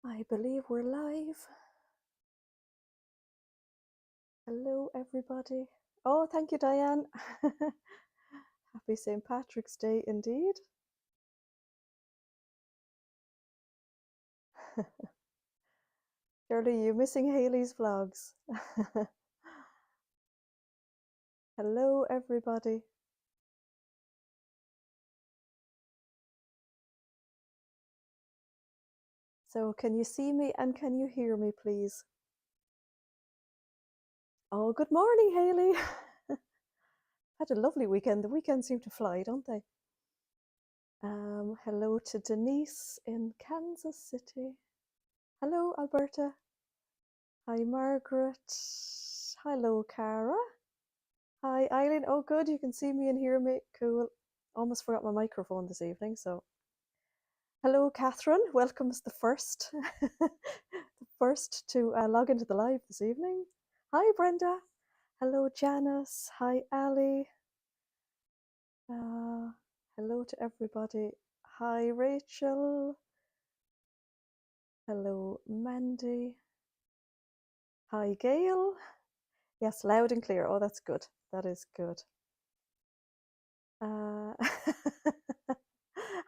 I believe we're live. Hello, everybody. Oh, thank you, Diane. Happy St. Patrick's Day indeed. Shirley, you missing Haley's vlogs? Hello, everybody. So, can you see me and can you hear me, please? Oh, good morning, Haley. Had a lovely weekend. The weekends seem to fly, don't they? Hello to Denise in Kansas City. Hello, Alberta. Hi, Margaret. Hello, Cara. Hi, Eileen. Oh, good. You can see me and hear me. Cool. Almost forgot my microphone this evening. So, hello, Catherine. Welcome as the first, the first to log into the live this evening. Hi, Brenda. Hello, Janice. Hi, Ali. Hello to everybody. Hi, Rachel. Hello, Mandy. Hi, Gail. Yes, loud and clear. Oh, that's good. That is good.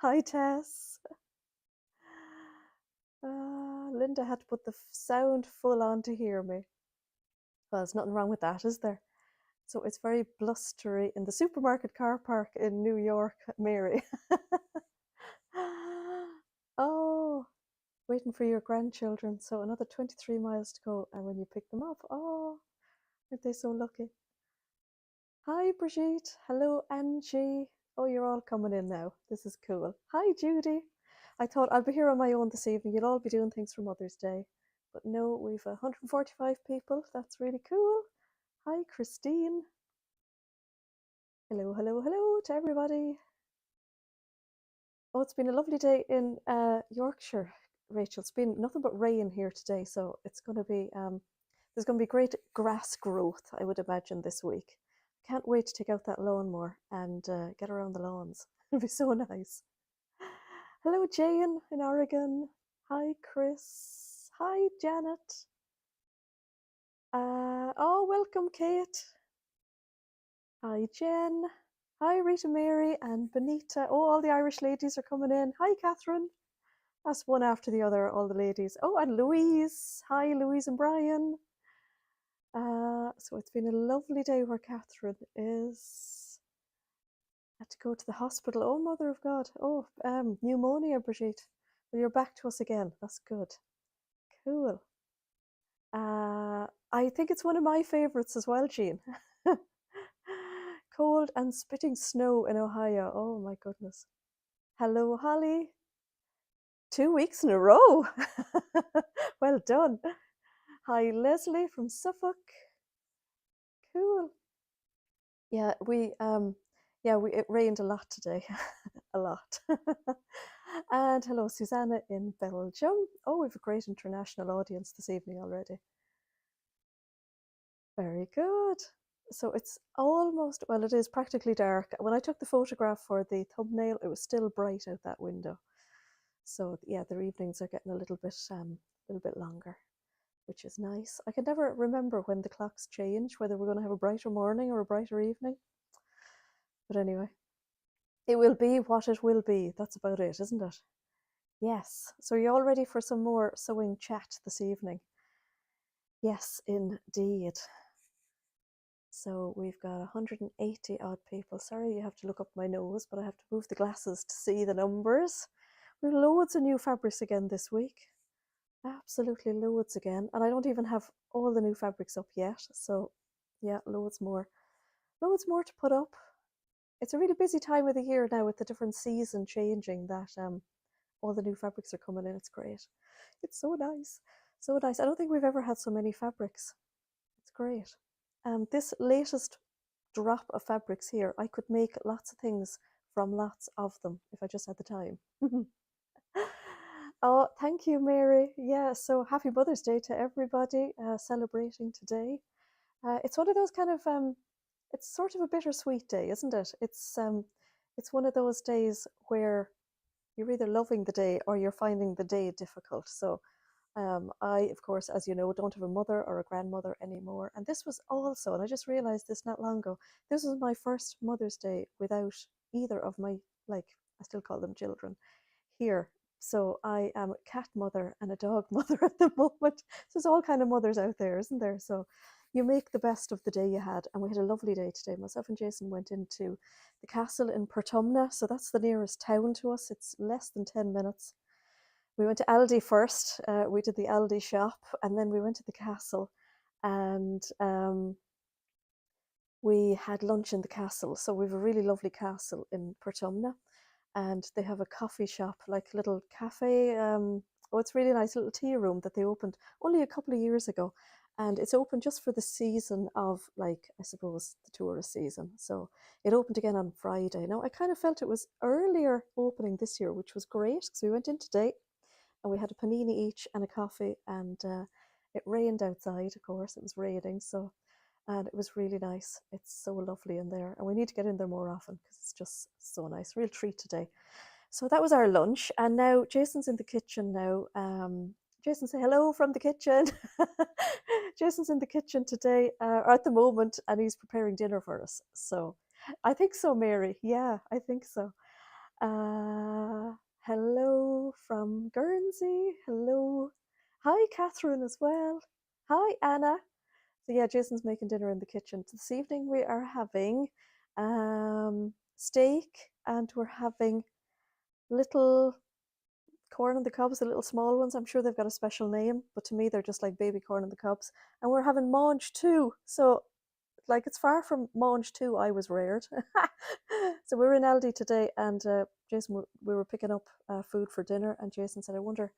Hi, Tess. Linda had to put the sound full on to hear me. Well, there's nothing wrong with that, is there? So it's very blustery in the supermarket car park in New York, Mary. Oh, waiting for your grandchildren. So another 23 miles to go. And when you pick them up, oh, aren't they so lucky? Hi, Brigitte. Hello, Angie. Oh, you're all coming in now. This is cool. Hi, Judy. I thought I'll be here on my own this evening. You'll all be doing things for Mother's Day. But no, we've 145 people. That's really cool. Hi, Christine. Hello, hello, hello to everybody. Oh, it's been a lovely day in Yorkshire, Rachel. It's been nothing but rain here today, so it's going to be there's going to be great grass growth, I would imagine, this week. Can't wait to take out that lawnmower and get around the lawns. It'll be so nice. Hello, Jane in Oregon. Hi, Chris. Hi, Janet. Oh, welcome, Kate. Hi, Jen. Hi, Rita Mary and Benita. Oh, all the Irish ladies are coming in. Hi, Catherine. That's one after the other, all the ladies. Oh, and Louise. Hi, Louise and Brian. So it's been a lovely day where Catherine is. Had to go to the hospital. Oh, Mother of God. Oh, pneumonia, Brigitte. Well, you're back to us again. That's good. Cool. I think it's one of my favorites as well, Jean. Cold and spitting snow in Ohio. Oh my goodness. Hello, Holly. 2 weeks in a row. Well done. Hi, Leslie from Suffolk. Cool. Yeah, it rained a lot today. A lot. And hello, Susanna in Belgium. Oh, we have a great international audience this evening already. Very good. So it's almost, well, it is practically dark. When I took the photograph for the thumbnail, it was still bright out that window. So yeah, the evenings are getting a little bit longer, which is nice. I can never remember when the clocks change, whether we're going to have a brighter morning or a brighter evening. But anyway, it will be what it will be. That's about it, isn't it? Yes. So you're all ready for some more sewing chat this evening? Yes, indeed. So we've got 180 odd people. Sorry, you have to look up my nose, but I have to move the glasses to see the numbers. We've loads of new fabrics again this week. Absolutely loads again. And I don't even have all the new fabrics up yet. So yeah, loads more. Loads more to put up. It's a really busy time of the year now with the different season changing that all the new fabrics are coming in. It's great. It's so nice. So nice. I don't think we've ever had so many fabrics. It's great. This latest drop of fabrics here, I could make lots of things from lots of them if I just had the time. Oh, thank you, Mary. Yeah, so happy Mother's Day to everybody celebrating today. It's one of those kind of it's sort of a bittersweet day, isn't it? It's one of those days where you're either loving the day or you're finding the day difficult. So I, of course, as you know, don't have a mother or a grandmother anymore. And this was also, and I just realized this not long ago, this was my first Mother's Day without either of my, like, I still call them children here. So I am a cat mother and a dog mother at the moment. So there's all kind of mothers out there, isn't there? So you make the best of the day you had. And we had a lovely day today. Myself and Jason went into the castle in Portumna. So that's the nearest town to us. It's less than 10 minutes. We went to Aldi first. We did the Aldi shop, and then we went to the castle, and we had lunch in the castle. So we have a really lovely castle in Portumna, and they have a coffee shop, like a little cafe. Oh, it's really nice little tea room that they opened only a couple of years ago, and it's open just for the season of, like, I suppose, the tourist season. So it opened again on Friday. Now I kind of felt it was earlier opening this year, which was great because we went in today and we had a panini each and a coffee, and it rained outside, of course, it was raining, so, and it was really nice. It's so lovely in there, and we need to get in there more often because it's just so nice. Real treat today. So that was our lunch, and now Jason's in the kitchen now. Jason, say hello from the kitchen. Jason's in the kitchen today, at the moment, and he's preparing dinner for us. So I think so, Mary. Yeah, I think so. Uh, Hello from Guernsey. Hello. Hi, Catherine, as well. Hi, Anna. So yeah, Jason's making dinner in the kitchen. This evening we are having steak, and we're having little corn on the cobs, the little small ones. I'm sure they've got a special name, but to me they're just like baby corn on the cobs. And we're having mange too. So, like, it's far from mange too I was reared. So we were in Aldi today, and Jason, we were picking up food for dinner, and Jason said, I wonder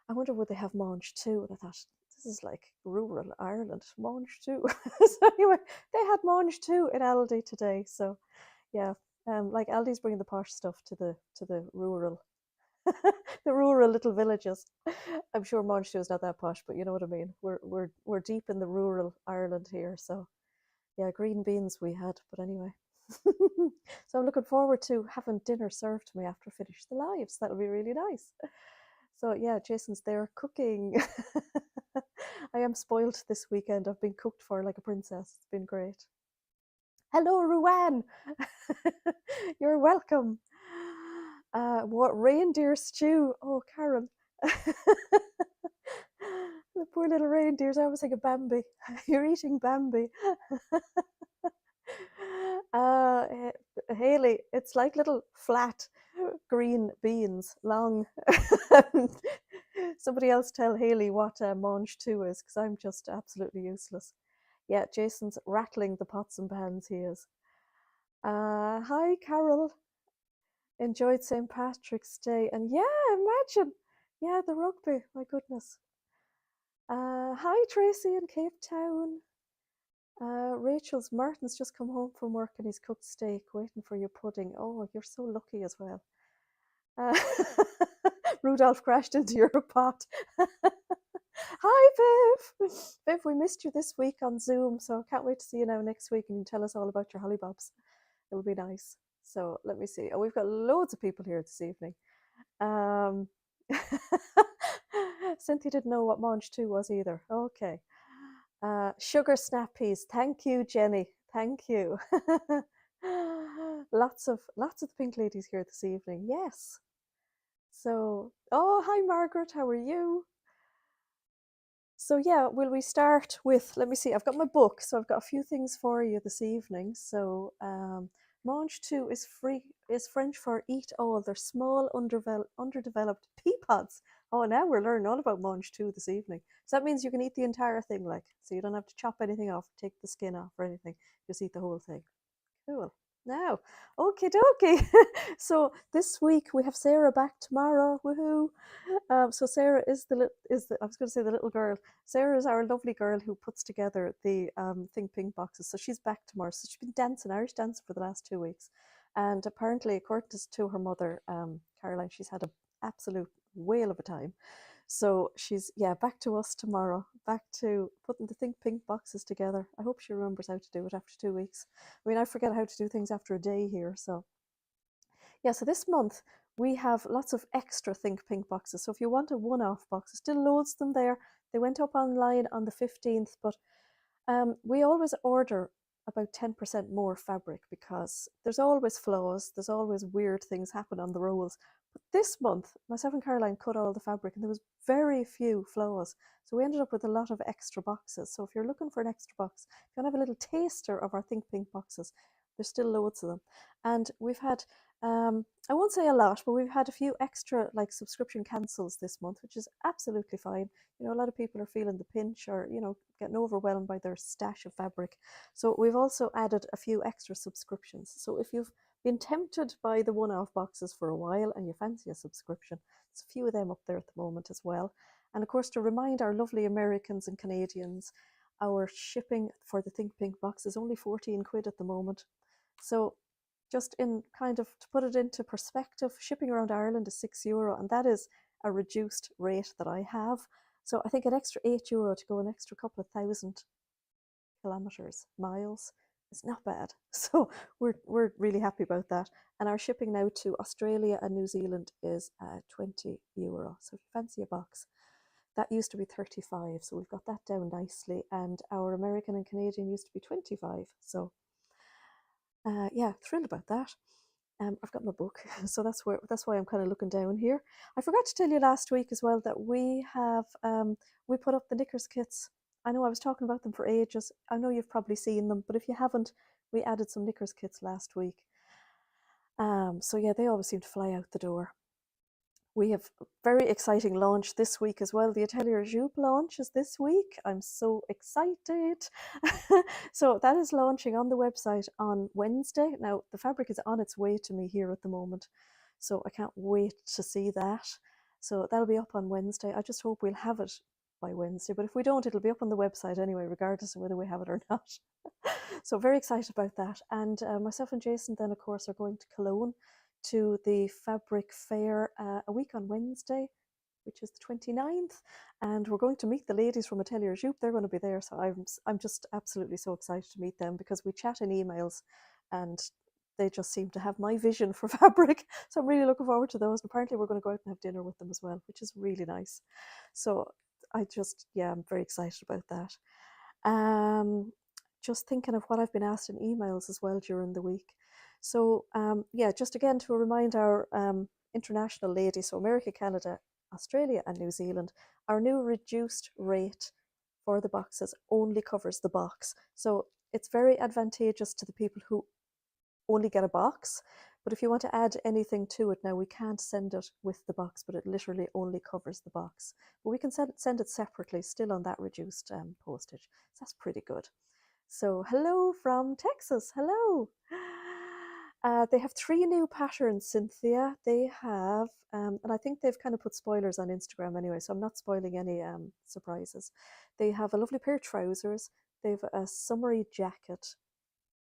would they have mange too? And I thought, this is like rural Ireland, mange too. So anyway, they had mange too in Aldi today. So yeah, like Aldi's bringing the posh stuff to the rural, the rural little villages. I'm sure mange too is not that posh, but you know what I mean. We're deep in the rural Ireland here, so yeah, green beans we had. But anyway, so I'm looking forward to having dinner served to me after I finish the lives. That'll be really nice. So yeah, Jason's there cooking. I am spoiled this weekend. I've been cooked for like a princess. It's been great. Hello, Ruan. You're welcome. What reindeer stew? Oh, Karen. The poor little reindeers. I always think of Bambi. You're eating Bambi. Uh, Haley, it's like little flat green beans, long. Somebody else tell Haley what mange two is, because I'm just absolutely useless. Yeah, Jason's rattling the pots and pans. He is. Hi, Carol. Enjoyed St. Patrick's Day, and yeah, imagine, yeah, the rugby. My goodness. Hi, Tracy in Cape Town. Rachel's Martin's just come home from work and he's cooked steak, waiting for your pudding. Oh, you're so lucky as well. Uh, Rudolph crashed into your pot. Hi, Viv. Viv, we missed you this week on Zoom, so can't wait to see you now next week and you can tell us all about your hollybobs. It'll be nice. So let me see. Oh, we've got loads of people here this evening. Um, Cynthia didn't know what mange 2 was either. Okay. Sugar snappies. Thank you, Jenny. Thank you. Lots of the pink ladies here this evening. Yes. So, oh, hi, Margaret. How are you? So yeah, will we start with, let me see, I've got my book, so I've got a few things for you this evening. So mange two is French for eat all. They're small, underdeveloped pea pods. Oh, now we're learning all about mange two this evening. So that means you can eat the entire thing, like, so you don't have to chop anything off, take the skin off or anything. Just eat the whole thing. Cool. Now, okie dokie. So this week we have Sarah back tomorrow. Woohoo! So Sarah is the I was going to say the little girl. Sarah is our lovely girl who puts together the Think Pink boxes. So she's back tomorrow. So she's been dancing Irish dancing for the last 2 weeks, and apparently, according to her mother, Caroline, she's had an absolute whale of a time. So she's, yeah, back to us tomorrow, back to putting the Think Pink boxes together. I hope she remembers how to do it after 2 weeks. I mean, I forget how to do things after a day here. So yeah, so this month we have lots of extra Think Pink boxes. So if you want a one-off box, there's still loads of them there. They went up online on the 15th, but we always order about 10% more fabric because there's always flaws, there's always weird things happen on the rolls. But this month, myself and Caroline cut all the fabric and there was very few flaws. So we ended up with a lot of extra boxes. So if you're looking for an extra box, if you want to have a little taster of our Think Pink boxes, there's still loads of them. And we've had, I won't say a lot, but we've had a few extra like subscription cancels this month, which is absolutely fine. You know, a lot of people are feeling the pinch or, you know, getting overwhelmed by their stash of fabric. So we've also added a few extra subscriptions. So if you've been tempted by the one-off boxes for a while and you fancy a subscription, there's a few of them up there at the moment as well. And of course, to remind our lovely Americans and Canadians, our shipping for the Think Pink box is only 14 quid at the moment. So just in kind of to put it into perspective, shipping around Ireland is €6, and that is a reduced rate that I have. So I think an extra €8 to go an extra couple of thousand kilometers, miles, is not bad. So we're really happy about that. And our shipping now to Australia and New Zealand is €20. So if you fancy a box, that used to be 35, so we've got that down nicely. And our American and Canadian used to be 25. So yeah, thrilled about that. I've got my book, so that's why I'm kind of looking down here. I forgot to tell you last week as well that we have we put up the knickers kits. I know I was talking about them for ages. I know you've probably seen them, but if you haven't, we added some knickers kits last week. So yeah, they always seem to fly out the door. We have a very exciting launch this week as well. The Atelier Jupe launch is this week. I'm so excited. So that is launching on the website on Wednesday. Now, the fabric is on its way to me here at the moment, so I can't wait to see that. So that'll be up on Wednesday. I just hope we'll have it by Wednesday, but if we don't, it'll be up on the website anyway, regardless of whether we have it or not. So very excited about that. And myself and Jason then, of course, are going to Cologne to the fabric fair a week on Wednesday, which is the 29th, and we're going to meet the ladies from Atelier Jupe. They're going to be there, so I'm just absolutely so excited to meet them because we chat in emails and they just seem to have my vision for fabric. So I'm really looking forward to those. Apparently we're going to go out and have dinner with them as well, which is really nice. So yeah, I'm very excited about that. Just thinking of what I've been asked in emails as well during the week. So yeah, just again to remind our international ladies, so America, Canada, Australia and New Zealand, our new reduced rate for the boxes only covers the box. So it's very advantageous to the people who only get a box. But if you want to add anything to it now, we can't send it with the box, but it literally only covers the box. But we can send it separately, still on that reduced postage. So that's pretty good. So hello from Texas. Hello. They have 3 new patterns, Cynthia. They have, and I think they've kind of put spoilers on Instagram anyway, so I'm not spoiling any surprises. They have a lovely pair of trousers. They have a summery jacket,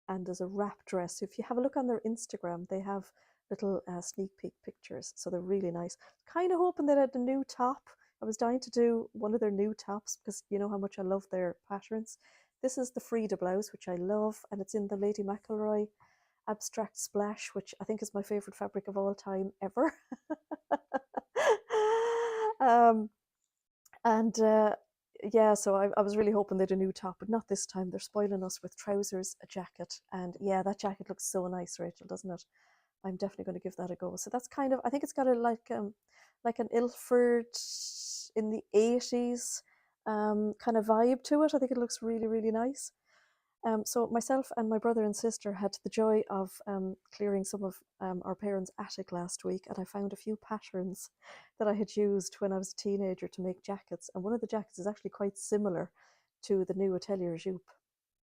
and there's a wrap dress. If you have a look on their Instagram, they have little sneak peek pictures, so they're really nice. Kind of hoping they had a new top. I was dying to do one of their new tops because you know how much I love their patterns. This is the Frida blouse, which I love, and it's in the Lady McElroy Abstract Splash, which I think is my favorite fabric of all time ever. And yeah, so I was really hoping they'd a new top, but not this time. They're spoiling us with trousers, a jacket, and yeah, that jacket looks so nice, Rachel, doesn't it? I'm definitely going to give that a go. So that's kind of, I think it's got a like an Ilford in the 80s kind of vibe to it. I think it looks really, really nice. So myself and my brother and sister had the joy of clearing some of our parents' attic last week, and I found a few patterns that I had used when I was a teenager to make jackets. And one of the jackets is actually quite similar to the new Atelier Jupe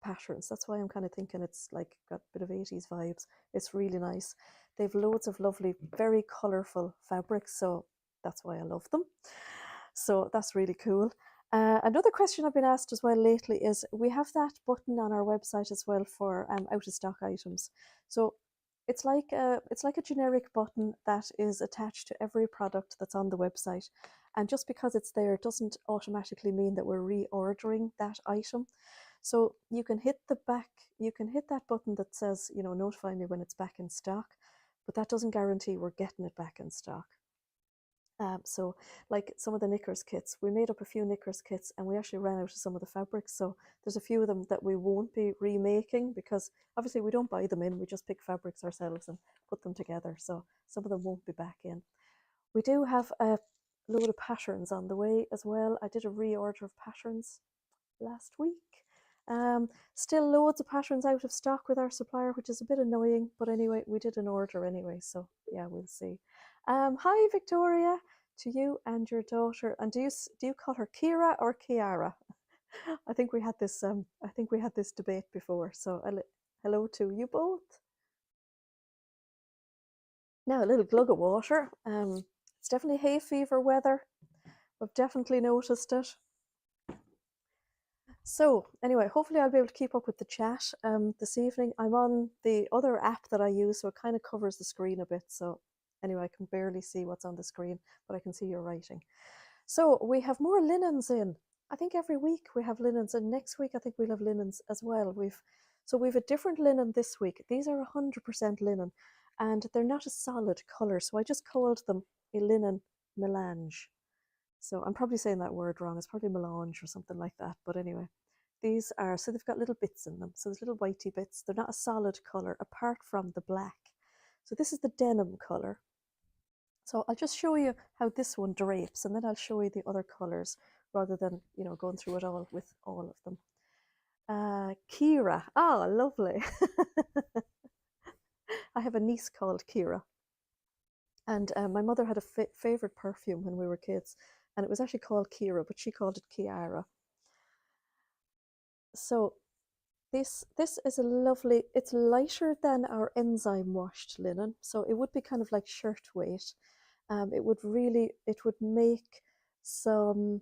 patterns. That's why I'm kind of thinking it's like got a bit of 80s vibes. It's really nice. They've loads of lovely, very colourful fabrics, so that's why I love them. So that's really cool. Another question I've been asked as well lately is we have that button on our website as well for out of stock items. So it's like a generic button that is attached to every product that's on the website. And just because it's there doesn't automatically mean that we're reordering that item. So you can hit that button that says, you know, notify me when it's back in stock. but that doesn't guarantee we're getting it back in stock. So like some of the knickers kits, we made up a few knickers kits and we actually ran out of some of the fabrics. So there's a few of them that we won't be remaking because obviously we don't buy them in, we just pick fabrics ourselves and put them together. So some of them won't be back in. We do have a load of patterns on the way as well. I did a reorder of patterns last week. Still loads of patterns out of stock with our supplier, which is a bit annoying, but anyway, we did an order anyway, so yeah, we'll see. Hi Victoria, to you and your daughter. And do you call her Kira or Kiara? I think we had this debate before, so hello to you both. Now a little glug of water. It's definitely hay fever weather. I've definitely noticed it. So anyway, hopefully I'll be able to keep up with the chat this evening. I'm on the other app that I use, so it kind of covers the screen a bit. So anyway, I can barely see what's on the screen, but I can see your writing. So we have more linens in. I think every week we have linens, and next week I think we'll have linens as well. We've a different linen this week. These are 100% linen, and they're not a solid colour, so I just called them a linen melange. So I'm probably saying that word wrong. It's probably melange or something like that. But anyway, these are, so they've got little bits in them. So there's little whitey bits. They're not a solid colour apart from the black. So this is the denim colour. So I'll just show you how this one drapes, and then I'll show you the other colours rather than, you know, going through it all with all of them. Kira. Oh, lovely. I have a niece called Kira. And my mother had a favourite perfume when we were kids, and it was actually called Kira, but she called it Kiara. So this is a lovely, it's lighter than our enzyme washed linen, so it would be kind of like shirt weight. It would make some,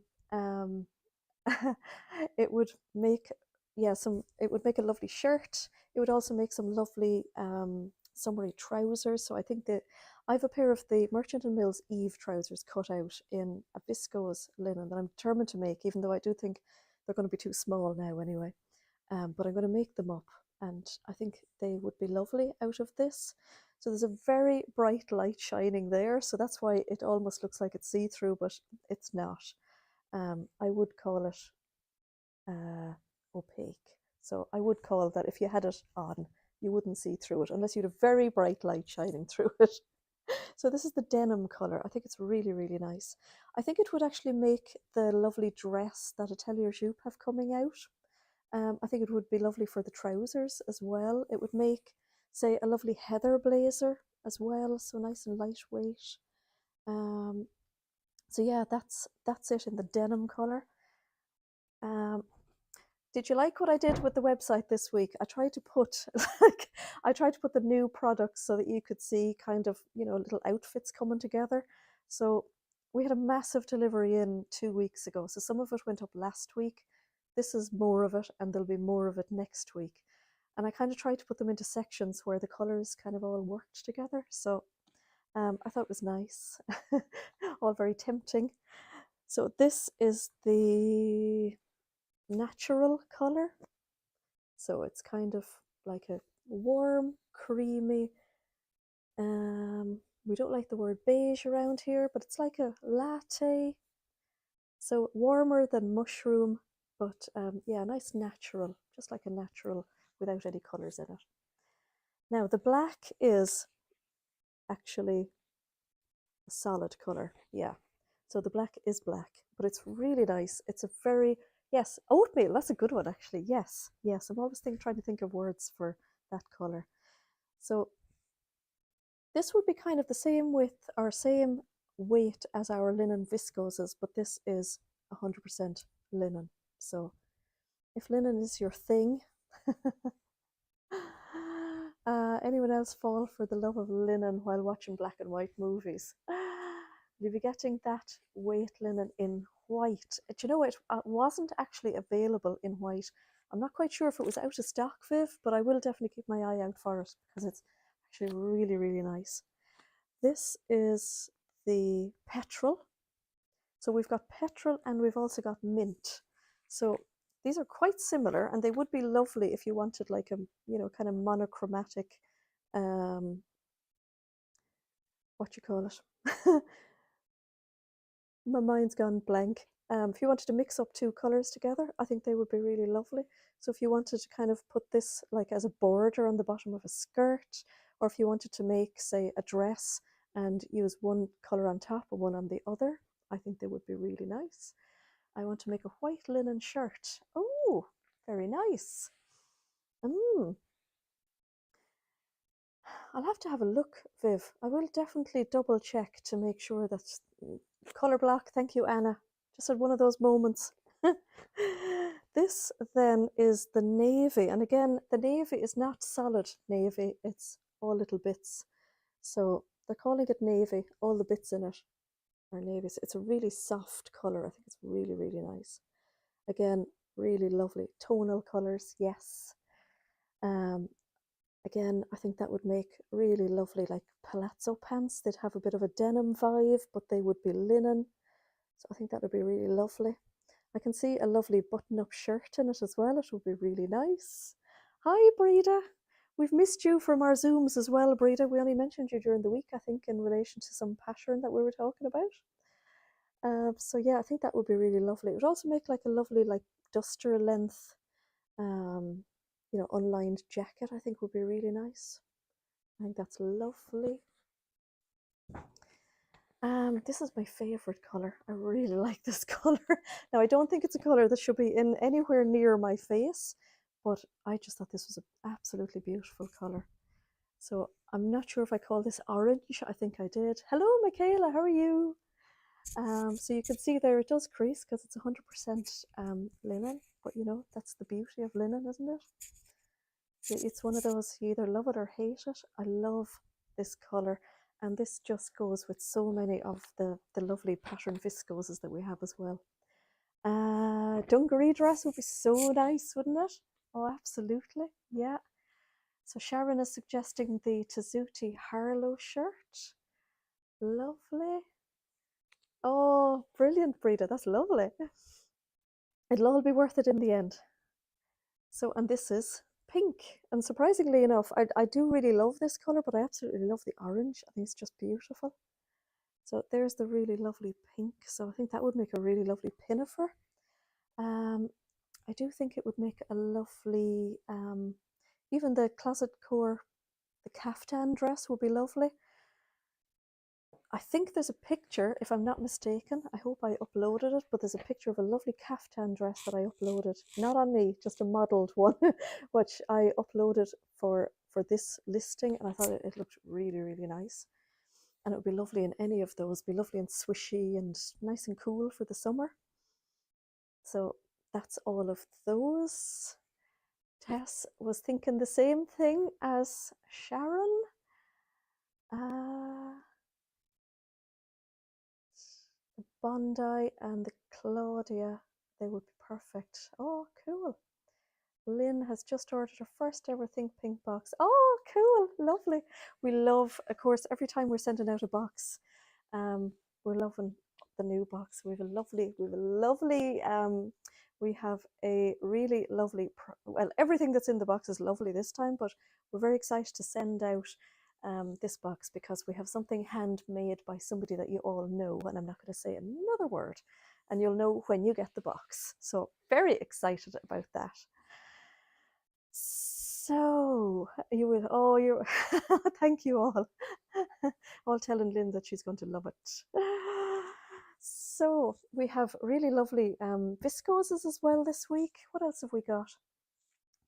it would make, yeah, it would make a lovely shirt. It would also make some lovely summery trousers. So I think that I have a pair of the Merchant and Mills Eve trousers cut out in a viscose linen that I'm determined to make, even though I do think they're going to be too small now anyway. But I'm going to make them up, and I think they would be lovely out of this. So there's a very bright light shining there, so that's why it almost looks like it's see-through, but it's not. I would call it opaque. So I would call that if you had it on, you wouldn't see through it unless you had a very bright light shining through it. So this is the denim colour. I think it's really, really nice. I think it would actually make the lovely dress that Atelier Jupe have coming out. I think it would be lovely for the trousers as well. It would make, say, a lovely heather blazer as well, so nice and lightweight. So yeah, that's it in the denim colour. Did you like what I did with the website this week? I tried to put the new products so that you could see kind of, you know, little outfits coming together. So we had a massive delivery in 2 weeks ago. So some of it went up last week. This is more of it, and there'll be more of it next week. And I kind of tried to put them into sections where the colours kind of all worked together. So I thought it was nice, all very tempting. So this is the natural colour. So it's kind of like a warm, creamy, we don't like the word beige around here, but it's like a latte. So warmer than mushroom, but yeah, nice natural, just like a natural without any colours in it. Now the black is actually a solid colour, yeah. So the black is black, but it's really nice. It's a very, yes, oatmeal, that's a good one actually, yes. I'm always trying to think of words for that colour. So this would be kind of the same width or same weight as our linen viscoses, but this is 100% linen. So if linen is your thing, anyone else fall for the love of linen while watching black and white movies? You'll be getting that weight linen in white. Do you know what? It wasn't actually available in white. I'm not quite sure if it was out of stock, Viv, but I will definitely keep my eye out for it because it's actually really, really nice. This is the petrol. So we've got petrol and we've also got mint. So these are quite similar, and they would be lovely if you wanted like a, you know, kind of monochromatic what you call it. My mind's gone blank. If you wanted to mix up two colors together, I think they would be really lovely. So if you wanted to kind of put this like as a border on the bottom of a skirt, or if you wanted to make, say, a dress and use one color on top and one on the other, I think they would be really nice. I want to make a white linen shirt. Oh, very nice. I'll have to have a look, Viv. I will definitely double check to make sure that's color block. Thank you, Anna. Just had one of those moments. This then is the navy. And again, the navy is not solid navy, it's all little bits. So they're calling it navy. All the bits in it are navy. So it's a really soft color. I think it's really, really nice. Again, really lovely. Tonal colors, yes. Again, I think that would make really lovely like palazzo pants. They'd have a bit of a denim vibe, but they would be linen. So I think that would be really lovely. I can see a lovely button-up shirt in it as well. It would be really nice. Hi, Breda. We've missed you from our Zooms as well, Breda. We only mentioned you during the week, I think, in relation to some pattern that we were talking about. So yeah, I think that would be really lovely. It would also make like a lovely like duster length unlined jacket, I think would be really nice. I think that's lovely. This is my favorite color. I really like this color. Now, I don't think it's a color that should be in anywhere near my face, but I just thought this was an absolutely beautiful color. So I'm not sure if I call this orange. I think I did. Hello, Michaela. How are you? So you can see there it does crease because it's 100% linen, but that's the beauty of linen, isn't it? It's one of those, you either love it or hate it. I love this color, and this just goes with so many of the lovely pattern viscoses that we have as well. Dungaree dress would be so nice, wouldn't it? Oh, absolutely, yeah. So Sharon is suggesting the Tazuti Harlow shirt. Lovely. Oh, brilliant, Breda, that's lovely. It'll all be worth it in the end. So, and this is pink. And surprisingly enough, I do really love this color, but I absolutely love the orange. I think it's just beautiful. So there's the really lovely pink. So I think that would make a really lovely pinafore. I do think it would make a lovely, even the closet core, the caftan dress would be lovely. I think there's a picture, if I'm not mistaken, I hope I uploaded it, but there's a picture of a lovely caftan dress that I uploaded, not on me, just a modelled one, which I uploaded for this listing, and I thought it looked really, really nice. And it would be lovely in any of those, be lovely and swishy and nice and cool for the summer. So that's all of those. Tess was thinking the same thing as Sharon. The Bondi and the Claudia, they would be perfect. Oh, cool. Lynn has just ordered her first ever Think Pink box. Oh, cool, lovely. We love, of course, every time we're sending out a box, we're loving the new box. We have a really lovely, well, everything that's in the box is lovely this time, but we're very excited to send out this box because we have something handmade by somebody that you all know, and I'm not going to say another word, and you'll know when you get the box. So very excited about that. So you will, oh, you, thank you all. All telling Lynn that she's going to love it. So we have really lovely viscoses as well this week. What else have we got?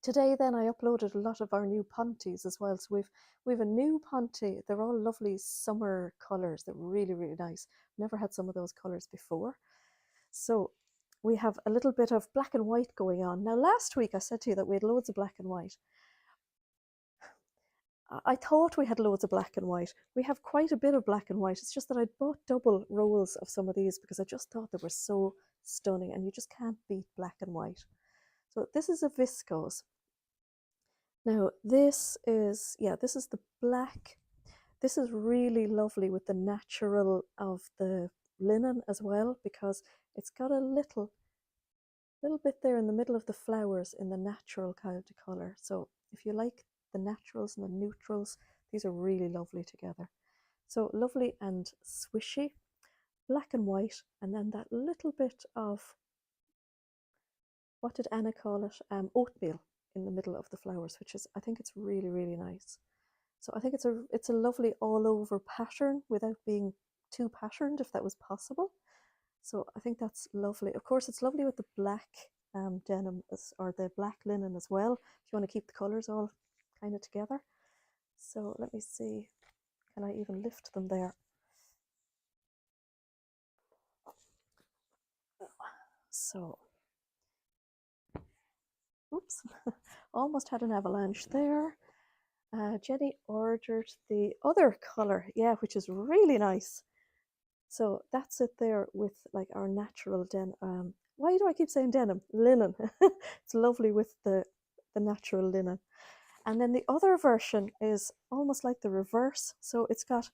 Today then I uploaded a lot of our new pontes as well. So we've a new ponte. They're all lovely summer colours. They're really, really nice. Never had some of those colours before. So we have a little bit of black and white going on. Now last week I said to you that we had loads of black and white. I thought we had loads of black and white. We have quite a bit of black and white. It's just that I bought double rolls of some of these because I just thought they were so stunning, and you just can't beat black and white. So this is a viscose. Now this is the black. This is really lovely with the natural of the linen as well, because it's got a little bit there in the middle of the flowers in the natural kind of color. So if you like the naturals and the neutrals, these are really lovely together. So lovely and swishy, black and white, and then that little bit of, what did Anna call it? Oatmeal in the middle of the flowers, which is, I think it's really, really nice. So I think it's a lovely all over pattern without being too patterned, if that was possible. So I think that's lovely. Of course, it's lovely with the black denim or the black linen as well, if you want to keep the colours all kind of together. So let me see, can I even lift them there? So, oops, almost had an avalanche there. Jenny ordered the other colour, yeah, which is really nice. So that's it there with like our natural denim. Why do I keep saying denim? Linen. It's lovely with the natural linen. And then the other version is almost like the reverse. So it's got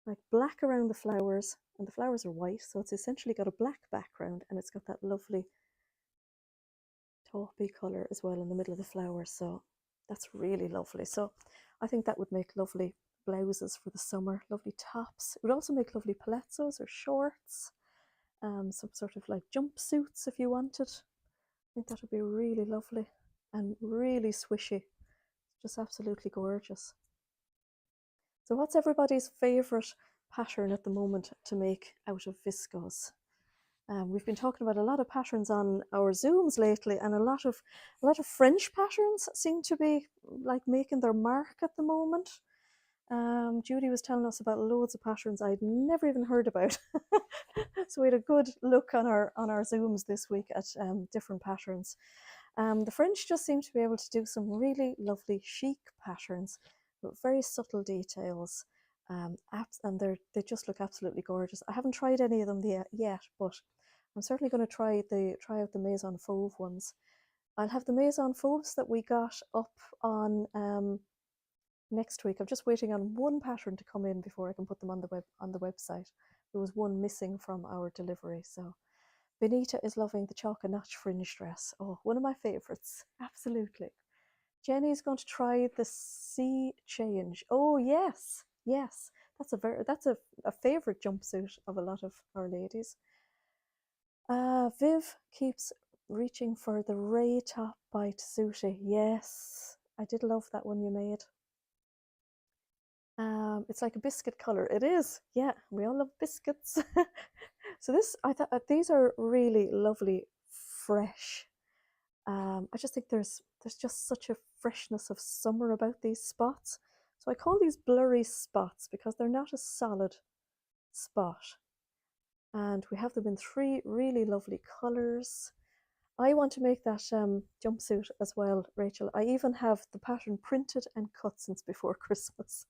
like black around the flowers, and the flowers are white. So it's essentially got a black background, and it's got that lovely taupey colour as well in the middle of the flowers. So that's really lovely. So I think that would make lovely blouses for the summer, lovely tops. It would also make lovely palazzos or shorts, some sort of like jumpsuits if you wanted. I think that would be really lovely and really swishy. Just absolutely gorgeous. So what's everybody's favourite pattern at the moment to make out of viscose? We've been talking about a lot of patterns on our Zooms lately, and a lot of French patterns seem to be like making their mark at the moment. Judy was telling us about loads of patterns I'd never even heard about. So we had a good look on our Zooms this week at different patterns. The French just seem to be able to do some really lovely chic patterns with very subtle details. And they just look absolutely gorgeous. I haven't tried any of them yet, but I'm certainly going to try out the Maison Fauve ones. I'll have the Maison Fauves that we got up on next week. I'm just waiting on one pattern to come in before I can put them on the website. There was one missing from our delivery, so Benita is loving the chalk and notch fringe dress. Oh, one of my favourites, absolutely. Jenny's going to try the sea change. Oh yes, yes, that's a favourite jumpsuit of a lot of our ladies. Viv keeps reaching for the Ray top by Tessuti. Yes, I did love that one you made. It's like a biscuit color. It is. Yeah, we all love biscuits. So I thought these are really lovely, fresh. I just think there's just such a freshness of summer about these spots. So I call these blurry spots because they're not a solid spot. And we have them in 3 really lovely colors. I want to make that jumpsuit as well, Rachel. I even have the pattern printed and cut since before Christmas.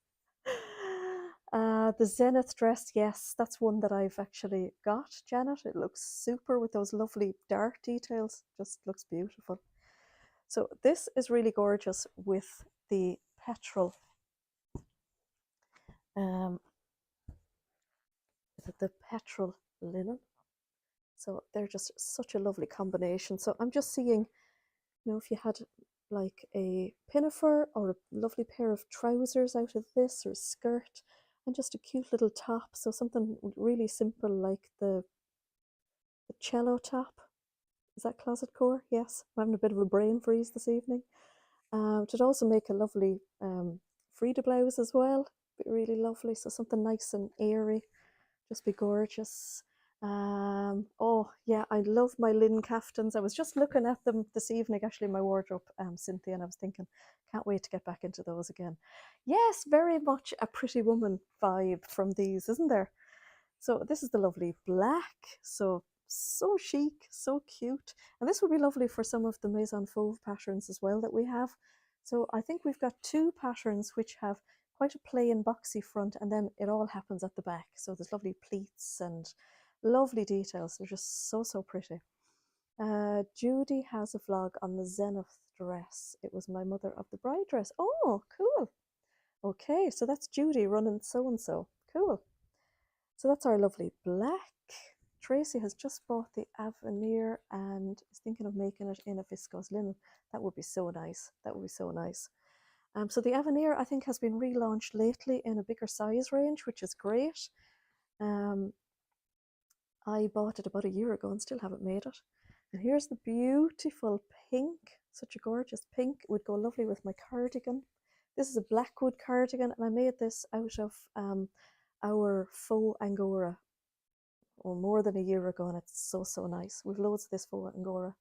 The Zenith dress, yes, that's one that I've actually got, Janet. It looks super with those lovely dark details. Just looks beautiful. So this is really gorgeous with the petrol. The petrol linen. So they're just such a lovely combination. So I'm just seeing, if you had like a pinafore or a lovely pair of trousers out of this, or a skirt, and just a cute little top. So something really simple like the cello top. Is that closet core? Yes, I'm having a bit of a brain freeze this evening. It would also make a lovely Frida blouse as well. Be really lovely. So something nice and airy, just be gorgeous. Oh yeah, I love my linen caftans. I was just looking at them this evening, actually, in my wardrobe, Cynthia, and I was thinking, can't wait to get back into those again. Yes, very much a Pretty Woman vibe from these, isn't there? So this is the lovely black, so chic, so cute. And this would be lovely for some of the Maison Fauve patterns as well that we have. So I think we've got 2 patterns which have quite a plain boxy front, and then it all happens at the back. So there's lovely pleats and lovely details. They're just so pretty. Judy has a vlog on the Zenith dress. It was my mother of the bride dress. Oh, cool. Okay, so that's Judy running so-and-so. Cool. So that's our lovely black. Tracy has just bought the Avenir and is thinking of making it in a viscose linen. That would be so nice. That would be so nice. So the Avenir, I think, has been relaunched lately in a bigger size range, which is great. I bought it about a year ago and still haven't made it. And here's the beautiful pink, such a gorgeous pink. It would go lovely with my cardigan. This is a Blackwood cardigan, and I made this out of our faux Angora, or more than a year ago, and it's so, so nice. We've loads of this faux Angora.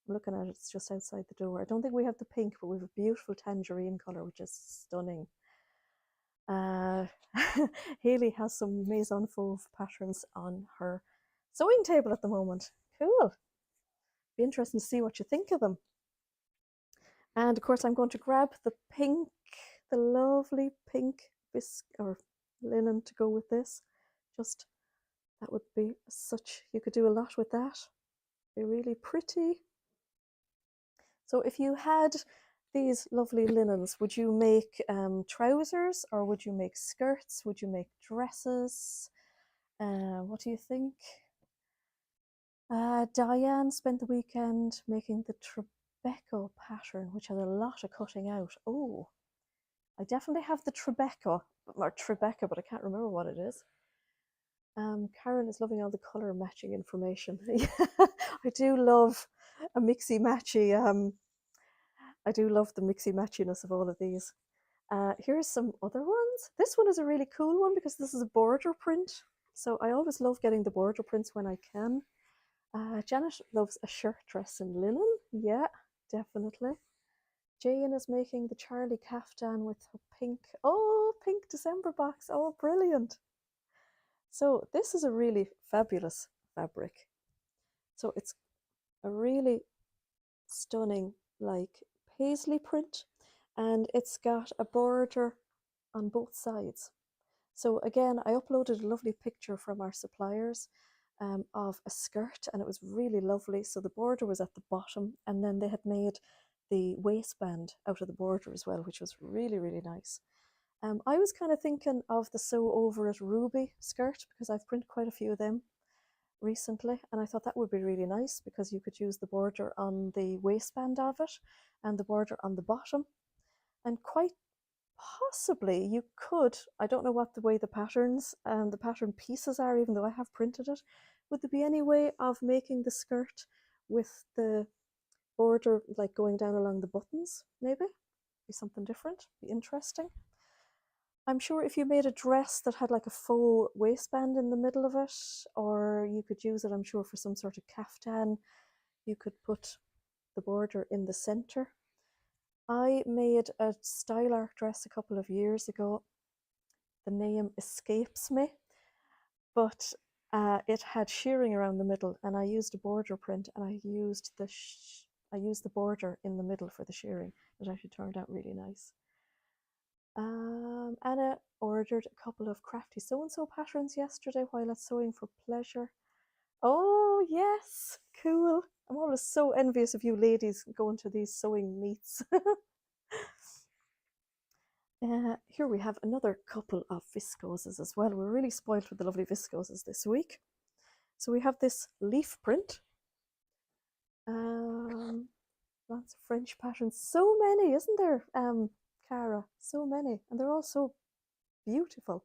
I'm looking at it, it's just outside the door. I don't think we have the pink, but we have a beautiful tangerine colour, which is stunning. Hayley has some Maison Fauve patterns on her sewing table at the moment. Cool. Be interesting to see what you think of them. And of course, I'm going to grab the pink, the lovely pink bisque or linen to go with this. Just that would be such, you could do a lot with that. Be really pretty. So if you had these lovely linens, would you make trousers, or would you make skirts? Would you make dresses? What do you think? Diane spent the weekend making the Tribeca pattern, which has a lot of cutting out. Oh, I definitely have the Tribeca, but I can't remember what it is. Karen is loving all the colour matching information. I do love a mixy-matchy. I do love the mixy-matchiness of all of these. Here's some other ones. This one is a really cool one because this is a border print. So I always love getting the border prints when I can. Janet loves a shirt dress in linen. Yeah, definitely. Jane is making the Charlie caftan with her pink, oh, pink December box. Oh, brilliant. So this is a really fabulous fabric. So it's a really stunning, like, paisley print, and it's got a border on both sides. So again, I uploaded a lovely picture from our suppliers of a skirt, and it was really lovely. So the border was at the bottom, and then they had made the waistband out of the border as well, which was really, really nice. I was kind of thinking of the Sew Over It Ruby skirt because I've printed quite a few of them recently, and I thought that would be really nice because you could use the border on the waistband of it and the border on the bottom, and quite possibly you could, I don't know what the way the patterns and the pattern pieces are, even though I have printed it, would there be any way of making the skirt with the border like going down along the buttons? Maybe be something different, be interesting. I'm sure if you made a dress that had like a faux waistband in the middle of it, or you could use it, I'm sure, for some sort of caftan, you could put the border in the center. I made a style art dress a couple of years ago. The name escapes me, but it had shearing around the middle, and I used a border print, and I used the border in the middle for the shearing. It actually turned out really nice. Anna ordered a couple of crafty so-and-so patterns yesterday while at Sewing for Pleasure. Oh, yes, cool. I'm always so envious of you ladies going to these sewing meets. Here we have another couple of viscoses as well. We're really spoiled with the lovely viscoses this week. So we have this leaf print. Lots of French patterns. So many, isn't there, Cara? So many. And they're all so beautiful.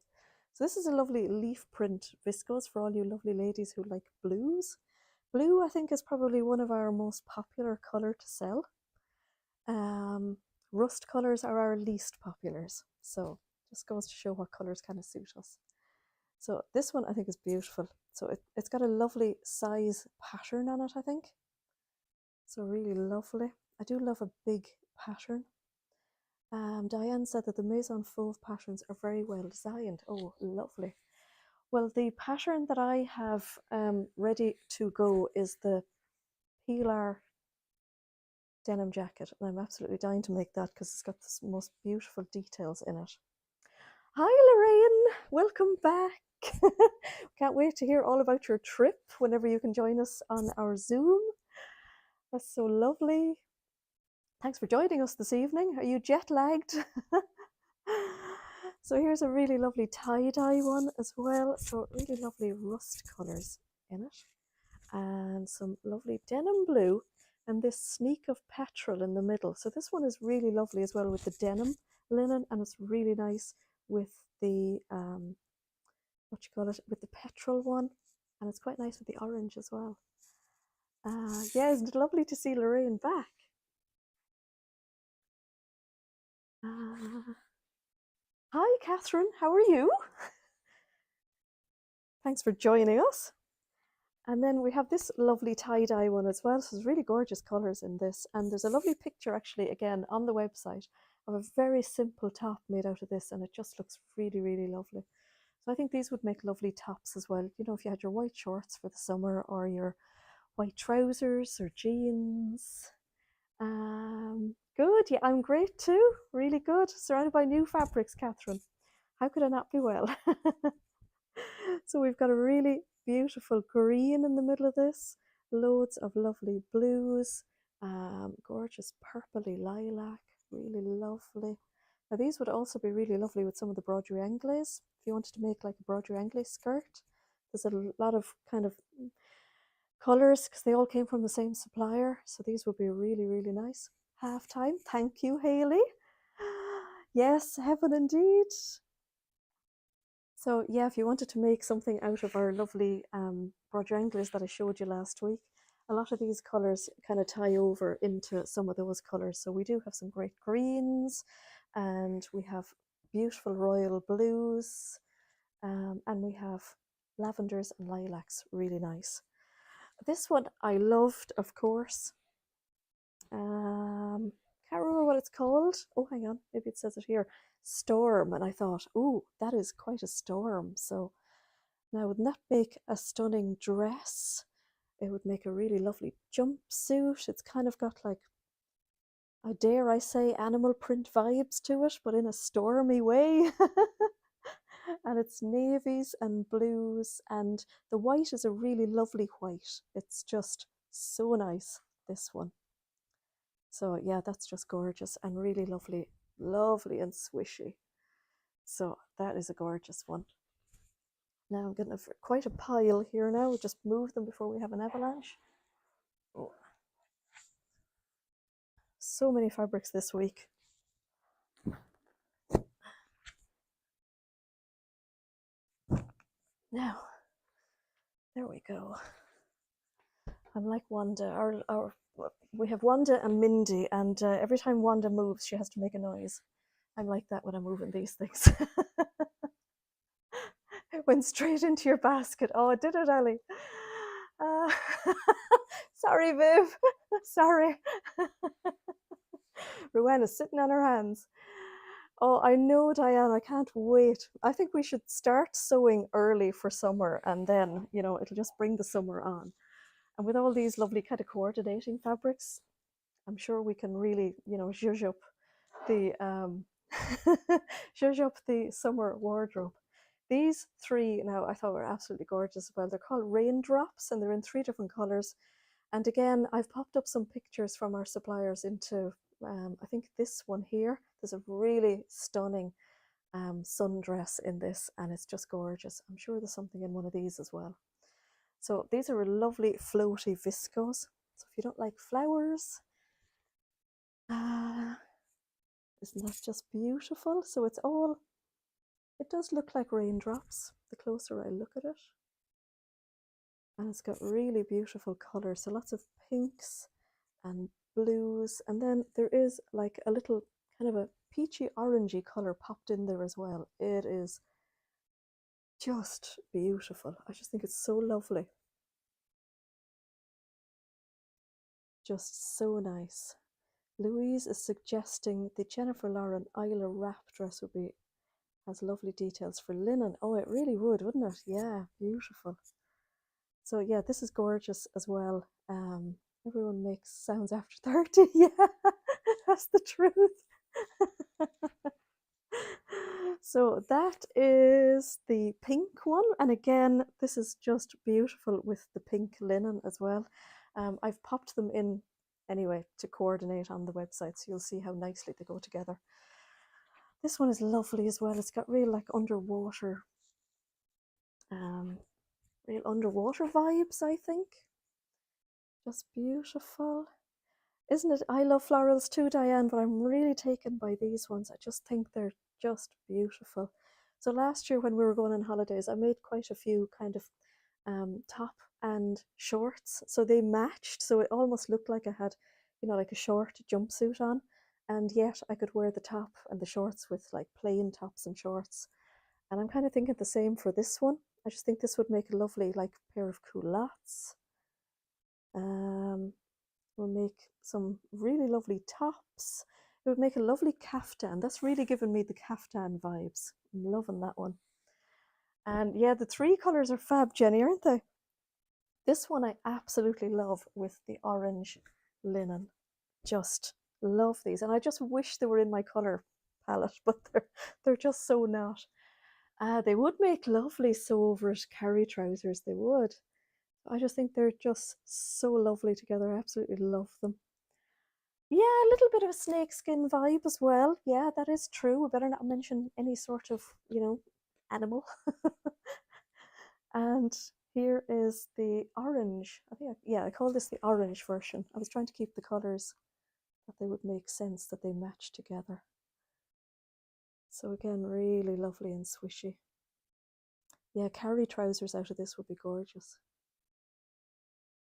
So this is a lovely leaf print viscose for all you lovely ladies who like blues. Blue, I think, is probably one of our most popular colour to sell. Rust colours are our least populars. So just goes to show what colours kind of suit us. So this one I think is beautiful. So it's got a lovely size pattern on it, I think. So really lovely. I do love a big pattern. Diane said that the Maison Fauve patterns are very well designed. Oh, lovely. Well, the pattern that I have ready to go is the Pilar denim jacket, and I'm absolutely dying to make that because it's got the most beautiful details in it. Hi, Lorraine. Welcome back. Can't wait to hear all about your trip whenever you can join us on our Zoom. That's so lovely. Thanks for joining us this evening. Are you jet lagged? So here's a really lovely tie-dye one as well. So really lovely rust colours in it. And some lovely denim blue and this sneak of petrol in the middle. So this one is really lovely as well with the denim linen, and it's really nice with the what you call it, with the petrol one, and it's quite nice with the orange as well. Yeah, isn't it lovely to see Lorraine back? Hi, Catherine. How are you? Thanks for joining us. And then we have this lovely tie-dye one as well. So there's really gorgeous colours in this. And there's a lovely picture actually, again, on the website of a very simple top made out of this. And it just looks really, really lovely. So I think these would make lovely tops as well. You know, if you had your white shorts for the summer or your white trousers or jeans. Good. Yeah, I'm great too. Really good. Surrounded by new fabrics, Catherine. How could I not be well? So we've got a really beautiful green in the middle of this, loads of lovely blues, gorgeous purpley lilac, really lovely. Now these would also be really lovely with some of the broderie anglaise. If you wanted to make like a broderie anglaise skirt, there's a lot of kind of colours because they all came from the same supplier. So these would be really, really nice. Half time. Thank you, Hayley. Yes, heaven indeed. So yeah, if you wanted to make something out of our lovely broderie anglaise that I showed you last week, a lot of these colours kind of tie over into some of those colours. So we do have some great greens, and we have beautiful royal blues, and we have lavenders and lilacs, really nice. This one I loved, of course. Can't remember what it's called. Oh, hang on, maybe it says it here. Storm, and I thought, oh, that is quite a storm. So now, wouldn't that make a stunning dress? It would make a really lovely jumpsuit. It's kind of got like, I dare I say, animal print vibes to it, but in a stormy way. And it's navies and blues, and the white is a really lovely white. It's just so nice, this one. So yeah, that's just gorgeous and really lovely, lovely and swishy. So that is a gorgeous one. Now I'm getting quite a pile here now. We'll just move them before we have an avalanche. Oh, so many fabrics this week. Now, there we go. I'm like Wanda. We have Wanda and Mindy, and every time Wanda moves, she has to make a noise. I'm like that when I'm moving these things. It went straight into your basket. Oh, did it, Ellie? Uh, sorry, Viv. Sorry. Rowanna's sitting on her hands. Oh, I know, Diane. I can't wait. I think we should start sewing early for summer, and then, you know, it'll just bring the summer on. And with all these lovely kind of coordinating fabrics, I'm sure we can really, you know, zhuzh up the zhuzh up the summer wardrobe. These three now I thought were absolutely gorgeous as well. They're called raindrops, and they're in 3 different colors. And again, I've popped up some pictures from our suppliers into I think this one here. There's a really stunning sundress in this, and it's just gorgeous. I'm sure there's something in one of these as well. So these are lovely floaty viscose. So if you don't like flowers, isn't that just beautiful? So it's all, it does look like raindrops the closer I look at it. And it's got really beautiful colours. So lots of pinks and blues. And then there is like a little kind of a peachy orangey colour popped in there as well. It is just beautiful. I just think it's so lovely. Just so nice. Louise is suggesting the Jennifer Lauren Isla wrap dress would be, has lovely details for linen. Oh, it really would, wouldn't it? Yeah, beautiful. So yeah, this is gorgeous as well. Everyone makes sounds after 30. Yeah, that's the truth. So that is the pink one. And again, this is just beautiful with the pink linen as well. I've popped them in anyway to coordinate on the website, so you'll see how nicely they go together. This one is lovely as well. It's got real like underwater, real underwater vibes, I think. Just beautiful. Isn't it? I love florals too, Diane, but I'm really taken by these ones. I just think they're just beautiful. So last year when we were going on holidays, I made quite a few kind of top and shorts. So they matched. So it almost looked like I had, like a short jumpsuit on. And yet I could wear the top and the shorts with like plain tops and shorts. And I'm kind of thinking the same for this one. I just think this would make a lovely like pair of culottes. We'll make some really lovely tops. It would make a lovely caftan. That's really given me the caftan vibes. I'm loving that one. And yeah, the three colours are fab, Jenny, aren't they? This one I absolutely love with the orange linen. Just love these. And I just wish they were in my colour palette, but they're just so not. They would make lovely sew over it carry trousers, they would. I just think they're just so lovely together. I absolutely love them. Yeah, a little bit of a snakeskin vibe as well. Yeah, that is true. We better not mention any sort of, animal. And here is the orange. I call this the orange version. I was trying to keep the colours that they would make sense, that they match together. So again, really lovely and swishy. Yeah, carry trousers out of this would be gorgeous.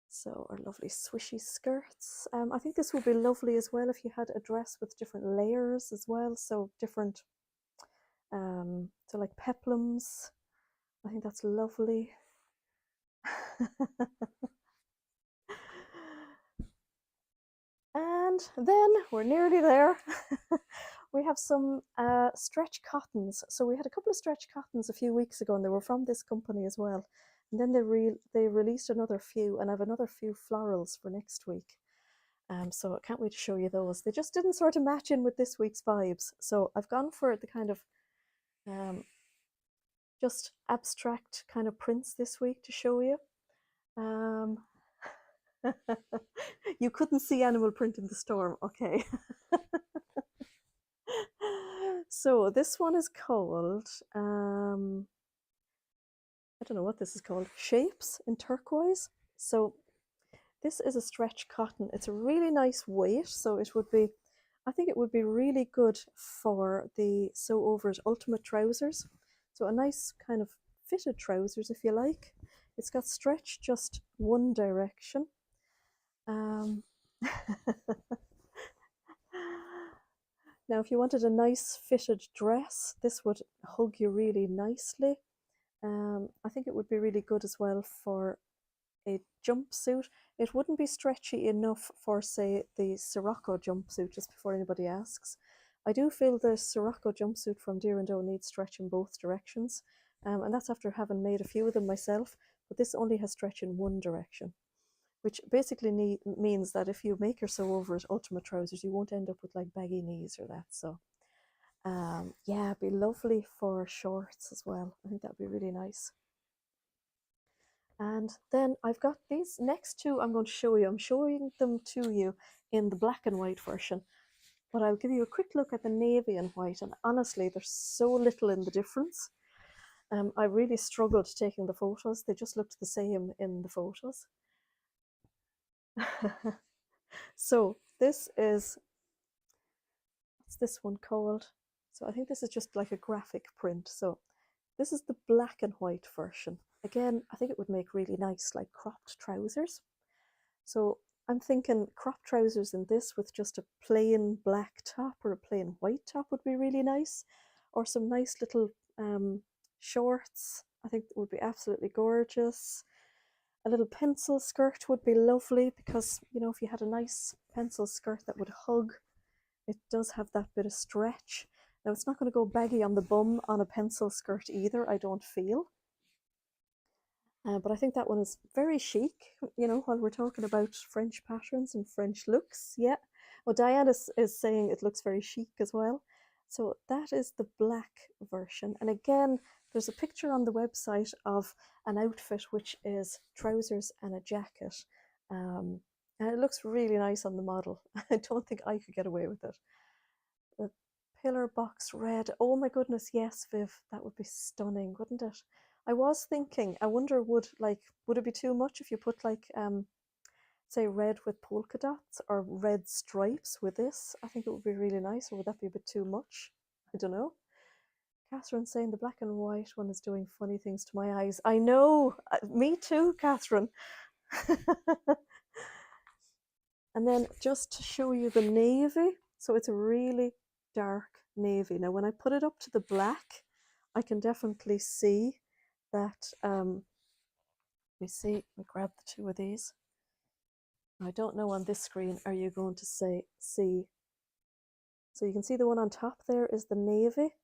So our lovely swishy skirts. I think this would be lovely as well if you had a dress with different layers as well. So different, so like peplums. I think that's lovely. And then we're nearly there. We have some stretch cottons. So we had a couple of stretch cottons a few weeks ago, and they were from this company as well. And then they released another few, and I have another few florals for next week. So I can't wait to show you those. They just didn't sort of match in with this week's vibes. So I've gone for the kind of just abstract kind of prints this week to show you. You couldn't see animal print in the storm, okay. So this one is called, I don't know what this is called, Shapes in Turquoise. So this is a stretch cotton. It's a really nice weight, so I think it would be really good for the sew over it ultimate trousers. So a nice kind of fitted trousers, if you like. It's got stretch just one direction. Now, if you wanted a nice fitted dress, this would hug you really nicely. I think it would be really good as well for a jumpsuit. It wouldn't be stretchy enough for, say, the Sirocco jumpsuit, just before anybody asks. I do feel the Sirocco jumpsuit from Deer and Doe needs stretch in both directions, and that's after having made a few of them myself, but this only has stretch in one direction, which basically means that if you make her sew over it ultimate trousers, you won't end up with like baggy knees or that. So yeah, it'd be lovely for shorts as well. I think that'd be really nice. And then I've got these next two I'm going to show you. I'm showing them to you in the black and white version, but I'll give you a quick look at the navy and white, and honestly there's so little in the difference. I really struggled taking the photos. They just looked the same in the photos. So this is, what's this one called? So I think this is just like a graphic print. So this is the black and white version. Again, I think it would make really nice like cropped trousers. So I'm thinking cropped trousers in this with just a plain black top or a plain white top would be really nice. Or some nice little shorts. I think it would be absolutely gorgeous. A little pencil skirt would be lovely because, if you had a nice pencil skirt that would hug, it does have that bit of stretch. Now, it's not going to go baggy on the bum on a pencil skirt either, I don't feel. But I think that one is very chic, while we're talking about French patterns and French looks. Yeah. Well, Diana is saying it looks very chic as well. So that is the black version. And again, there's a picture on the website of an outfit which is trousers and a jacket. And it looks really nice on the model. I don't think I could get away with it. The pillar box red. Oh my goodness, yes, Viv, that would be stunning, wouldn't it? I was thinking, I wonder would it be too much if you put like say red with polka dots or red stripes with this. I think it would be really nice, or would that be a bit too much? I don't know. Catherine saying the black and white one is doing funny things to my eyes. I know, me too, Catherine. And then just to show you the navy, so it's a really dark navy. Now, when I put it up to the black, I can definitely see that. Let me see. Let me grab the two of these. I don't know on this screen. Are you going to say see? So you can see the one on top there is the navy.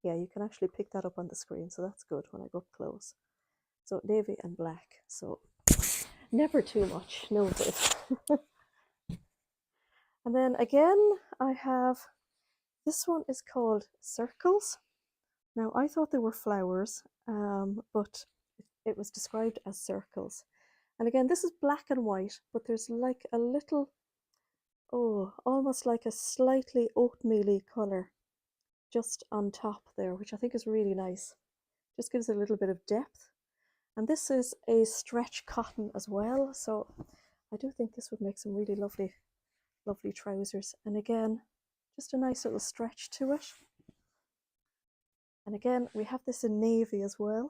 Yeah, you can actually pick that up on the screen, so that's good when I go up close. So navy and black. So never too much. No good. And then again, I have, this one is called circles. Now, I thought they were flowers, but it was described as circles. And again, this is black and white, but there's like a little, oh, almost like a slightly oatmeal-y colour just on top there, which I think is really nice. Just gives it a little bit of depth. And this is a stretch cotton as well, so I do think this would make some really lovely, lovely trousers. And again, just a nice little stretch to it. And again, we have this in navy as well.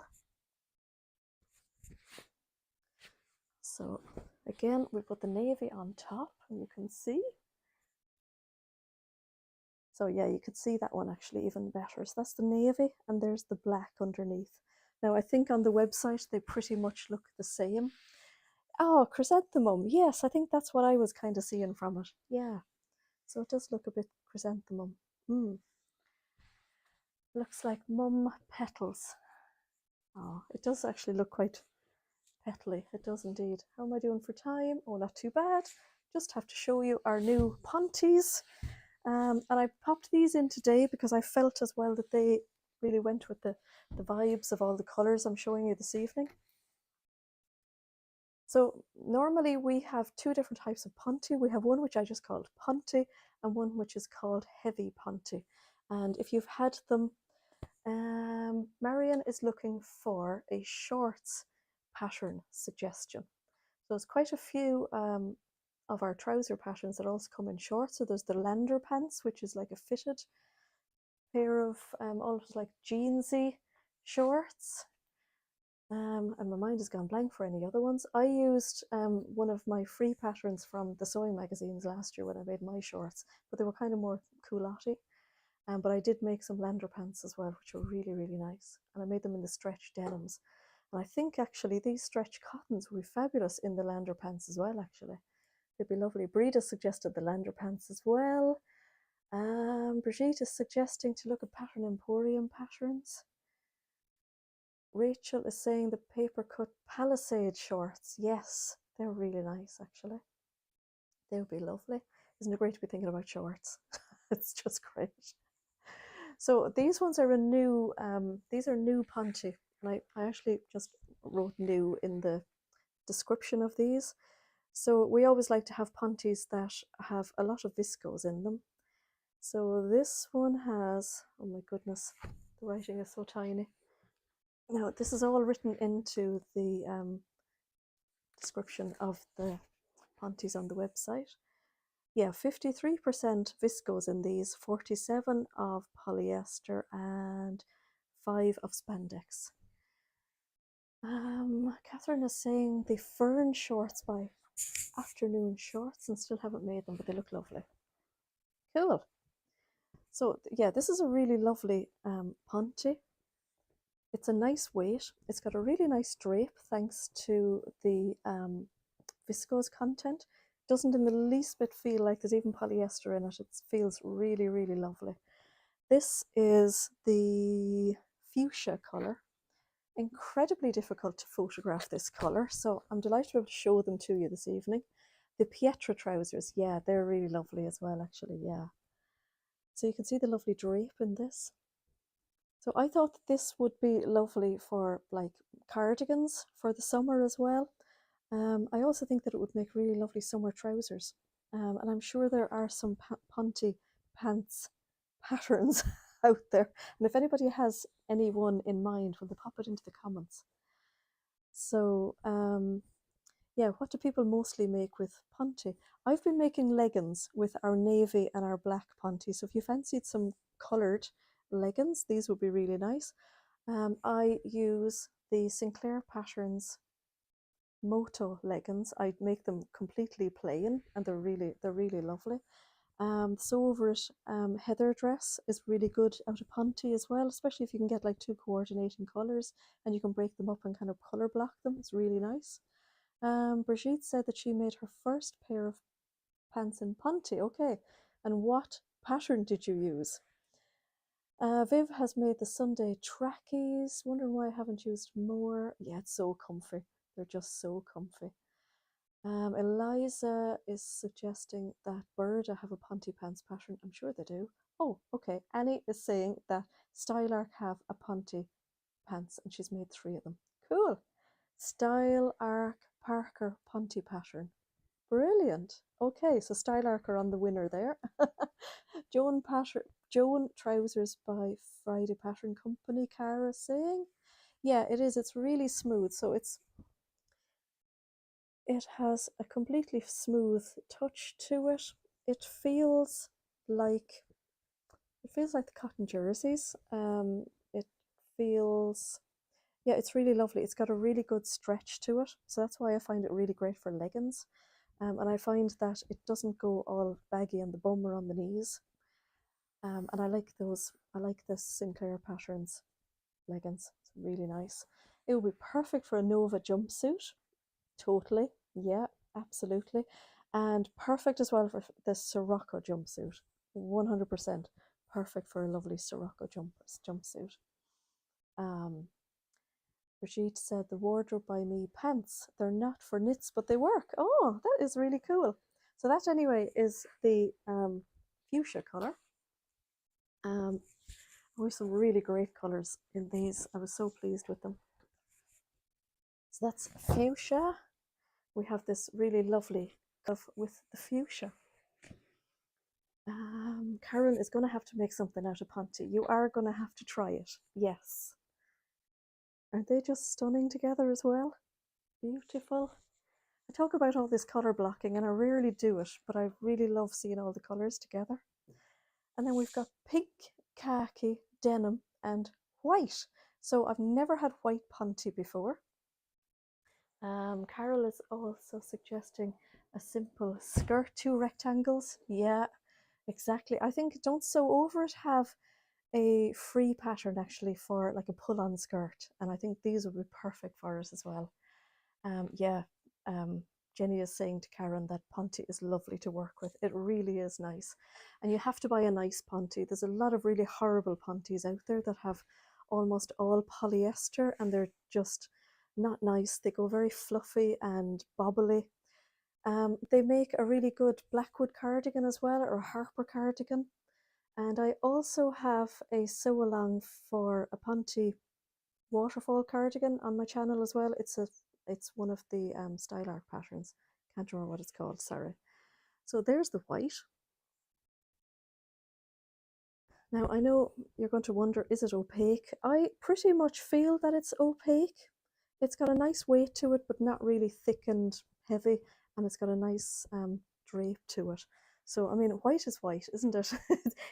So again, we put the navy on top, and you can see. So yeah, you could see that one actually even better. So that's the navy, and there's the black underneath. Now, I think on the website, they pretty much look the same. Oh, chrysanthemum. Yes, I think that's what I was kind of seeing from it. Yeah. So it does look a bit chrysanthemum. Looks like mum petals. Oh, it does actually look quite petally. It does indeed. How am I doing for time? Oh, not too bad. Just have to show you our new ponties. And I popped these in today because I felt as well that they really went with the vibes of all the colours I'm showing you this evening. So normally we have two different types of ponte. We have one which I just called ponte and one which is called heavy ponte. And if you've had them, Marion is looking for a shorts pattern suggestion. So there's quite a few of our trouser patterns that also come in shorts. So there's the Lander pants, which is like a fitted pair of almost like jeansy shorts. And my mind has gone blank for any other ones. I used one of my free patterns from the sewing magazines last year when I made my shorts, but they were kind of more culotte. But I did make some Lander pants as well, which were really, really nice. And I made them in the stretch denims. And I think actually these stretch cottons would be fabulous in the Lander pants as well, actually. They'd be lovely. Breda suggested the Lander pants as well. Brigitte is suggesting to look at Pattern Emporium patterns. Rachel is saying the paper cut Palisade shorts. Yes, they're really nice actually. They would be lovely. Isn't it great to be thinking about shorts? It's just great. So these ones are these are new ponte. And I actually just wrote new in the description of these. So we always like to have pontes that have a lot of viscose in them. So this one has, oh my goodness, the writing is so tiny. Now, this is all written into the description of the pontes on the website. Yeah, 53% viscose in these, 47 of polyester, and 5 of spandex. Catherine is saying the Fern shorts by Afternoon Shorts, and still haven't made them, but they look lovely. Cool. So yeah, this is a really lovely ponte. It's a nice weight. It's got a really nice drape thanks to the viscose content. It doesn't in the least bit feel like there's even polyester in it. It feels really, really lovely. This is the fuchsia colour. Incredibly difficult to photograph this colour, so I'm delighted to be able to show them to you this evening. The Pietra trousers, yeah, they're really lovely as well, actually, yeah. So you can see the lovely drape in this. So I thought that this would be lovely for like cardigans for the summer as well. I also think that it would make really lovely summer trousers. And I'm sure there are some ponte pants patterns out there. And if anybody has any one in mind, will they pop it into the comments? So Yeah, what do people mostly make with ponte? I've been making leggings with our navy and our black ponte. So if you fancied some coloured leggings, these would be really nice. I use the Sinclair Patterns Moto leggings. I make them completely plain, and they're really lovely. So over it, heather dress is really good out of ponte as well, especially if you can get like two coordinating colours and you can break them up and kind of colour block them. It's really nice. Brigitte said that she made her first pair of pants in ponte. Okay, and what pattern did you use? Viv has made the Sunday trackies. Wondering why I haven't used more. Yeah, it's so comfy. They're just so comfy. Eliza is suggesting that Burda have a ponte pants pattern. I'm sure they do. Oh, okay. Annie is saying that Style Arc have a ponte pants and she's made 3 of them. Cool. Style Arc Parker ponte pattern. Brilliant. Okay, so Style Arc are on the winner there. Joan Trousers by Friday Pattern Company, Cara saying. Yeah, it is. It's really smooth. So it has a completely smooth touch to it. It feels like the cotton jerseys. It feels yeah, it's really lovely. It's got a really good stretch to it, so that's why I find it really great for leggings. And I find that it doesn't go all baggy on the bum or on the knees. And I like those. I like the Sinclair Patterns leggings. It's really nice. It would be perfect for a Nova jumpsuit. Totally. Yeah, absolutely. And perfect as well for the Sirocco jumpsuit. 100% perfect for a lovely Sirocco jumpsuit. Um, Brigitte said the wardrobe by me pants. They're not for knits, but they work. Oh, that is really cool. So that anyway is the fuchsia colour. Always some really great colours in these. I was so pleased with them. So that's fuchsia. We have this really lovely cuff with the fuchsia. Karen is going to have to make something out of ponte. You are going to have to try it. Yes. Aren't they just stunning together as well? Beautiful. I talk about all this colour blocking and I rarely do it, but I really love seeing all the colours together. And then we've got pink, khaki, denim, and white. So I've never had white ponte before. Carol is also suggesting a simple skirt, 2 rectangles. Yeah, exactly. I think Don't Sew Over It have a free pattern actually for like a pull-on skirt, and I think these would be perfect for it as well. Yeah, Jenny is saying to Karen that ponte is lovely to work with. It really is nice, and you have to buy a nice ponte. There's a lot of really horrible pontes out there that have almost all polyester, and they're just not nice. They go very fluffy and bobbly. They make a really good Blackwood cardigan as well, or a Harper cardigan. And I also have a sew along for a ponte waterfall cardigan on my channel as well. It's one of the Style Art patterns. Can't remember what it's called, sorry. So there's the white. Now I know you're going to wonder, is it opaque? I pretty much feel that it's opaque. It's got a nice weight to it, but not really thick and heavy, and it's got a nice drape to it. So I mean, white is white, isn't it?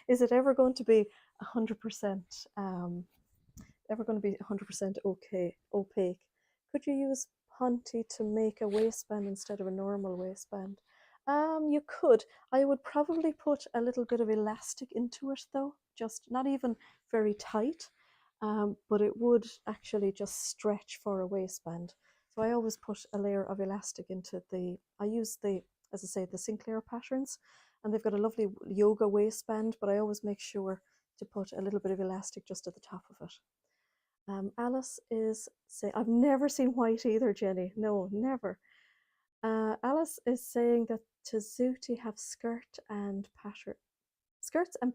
Is it ever going to be 100% ever going to be 100% okay opaque? Could you use ponte to make a waistband instead of a normal waistband? You could. I would probably put a little bit of elastic into it though, just not even very tight, but it would actually just stretch for a waistband. So I always put a layer of elastic into I use as I say, the Sinclair patterns, and they've got a lovely yoga waistband, but I always make sure to put a little bit of elastic just at the top of it. Alice is saying, I've never seen white either, Jenny. No, never. Alice is saying that Tazuti have skirts and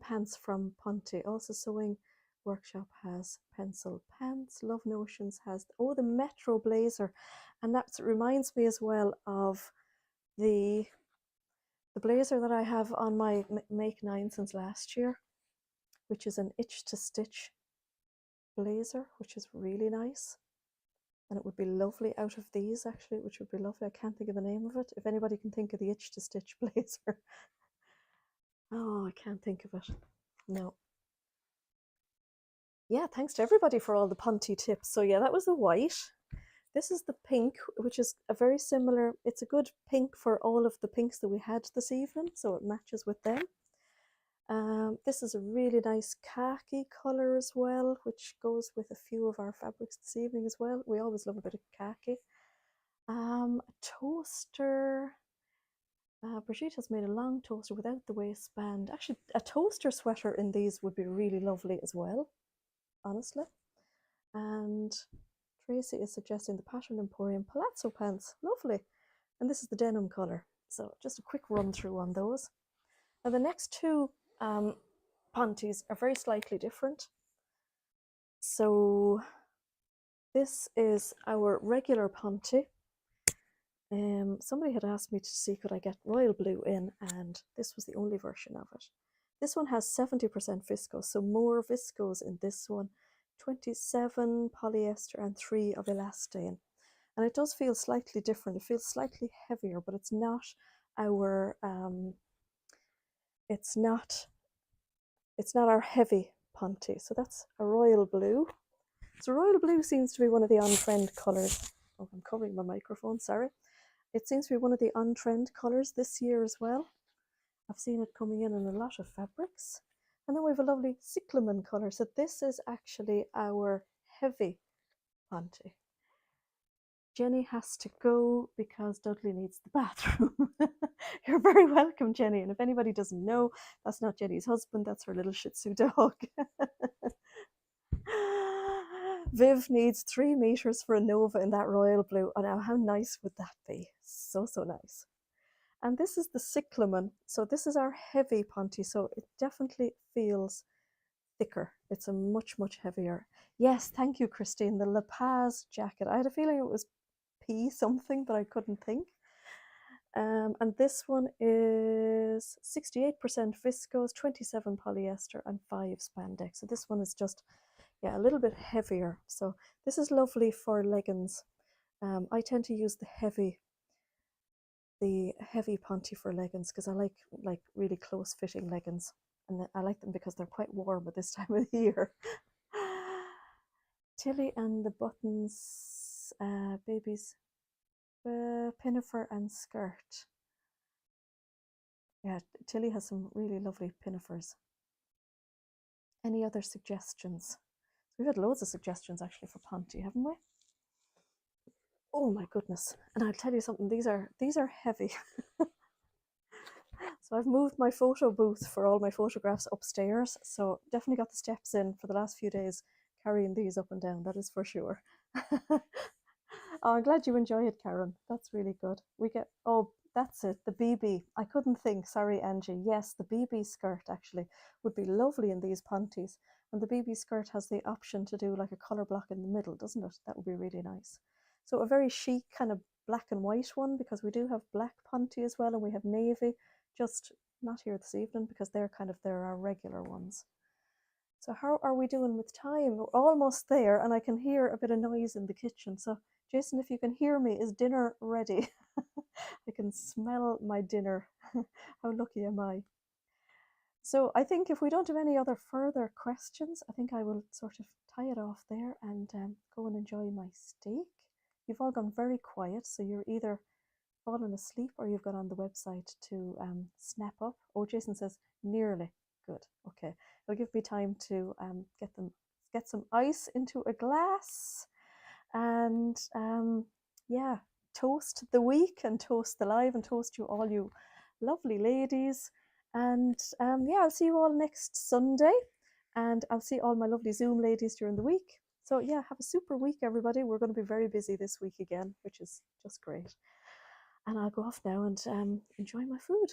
pants from Ponte. Also, Sewing Workshop has pencil pants. Love Notions has the Metro blazer, and that reminds me as well of the blazer that I have on my Make 9 since last year, which is an itch to stitch blazer, which is really nice. And it would be lovely out of these, actually, which would be lovely. I can't think of the name of it. If anybody can think of the Itch to Stitch blazer. Oh, I can't think of it. No. Yeah, thanks to everybody for all the Ponte tips. So yeah, that was the white. This is the pink, which is a very similar, it's a good pink for all of the pinks that we had this evening, so it matches with them. This is a really nice khaki colour as well, which goes with a few of our fabrics this evening as well. We always love a bit of khaki. A toaster. Brigitte has made a long toaster without the waistband. Actually, a toaster sweater in these would be really lovely as well, honestly. And Tracy is suggesting the Pattern Emporium palazzo pants. Lovely. And this is the denim colour. So just a quick run through on those. Now the next two Pontes are very slightly different. So this is our regular Ponte. Somebody had asked me to see could I get royal blue in, and this was the only version of it. This one has 70% viscose, so more viscose in this one. 27 polyester and 3 of elastane. And it does feel slightly different. It feels slightly heavier, but it's not our our heavy Ponte. So that's a royal blue. So royal blue seems to be one of the on-trend colours. Oh, I'm covering my microphone, sorry. It seems to be one of the on-trend colours this year as well. I've seen it coming in a lot of fabrics. And then we have a lovely cyclamen colour. So this is actually our heavy Ponte. Jenny has to go because Dudley needs the bathroom. You're very welcome, Jenny. And if anybody doesn't know, that's not Jenny's husband, that's her little Shih Tzu dog. Viv needs 3 meters for a Nova in that royal blue. Oh, now how nice would that be? So, so nice. And this is the cyclamen. So this is our heavy Ponte. So it definitely feels thicker. It's a much, much heavier. Yes, thank you, Christine. The La Paz jacket. I had a feeling it was P something, but I couldn't think. And this one is 68% viscose, 27 polyester, and 5 spandex. So this one is just, yeah, a little bit heavier. So this is lovely for leggings. I tend to use the heavy Ponte for leggings because I like really close fitting leggings, and I like them because they're quite warm at this time of the year. Tilly and the buttons, babies, pinafore and skirt. Yeah, Tilly has some really lovely pinafores. Any other suggestions? We've had loads of suggestions actually for Ponte, haven't we? Oh my goodness! And I'll tell you something. These are heavy. So I've moved my photo booth for all my photographs upstairs. So definitely got the steps in for the last few days, carrying these up and down. That is for sure. Oh, I'm glad you enjoy it, Karen. That's really good. We get, oh, that's it, the BB. I couldn't think, sorry, Angie. Yes, the BB skirt actually would be lovely in these Pontes. And the BB skirt has the option to do like a colour block in the middle, doesn't it? That would be really nice. So a very chic kind of black and white one, because we do have black Ponte as well, and we have navy, just not here this evening because they're our regular ones. So how are we doing with time? We're almost there, and I can hear a bit of noise in the kitchen. So Jason, if you can hear me, is dinner ready? I can smell my dinner. How lucky am I? So I think if we don't have any other further questions, I think I will sort of tie it off there and go and enjoy my steak. You've all gone very quiet, so you're either fallen asleep or you've got on the website to snap up. Oh, Jason says nearly. Good. Okay, it'll give me time to get some ice into a glass, and yeah, toast the week and toast the live and toast you all, you lovely ladies. And yeah, I'll see you all next Sunday, and I'll see all my lovely Zoom ladies during the week. So yeah, have a super week, everybody. We're going to be very busy this week again, which is just great. And I'll go off now and enjoy my food.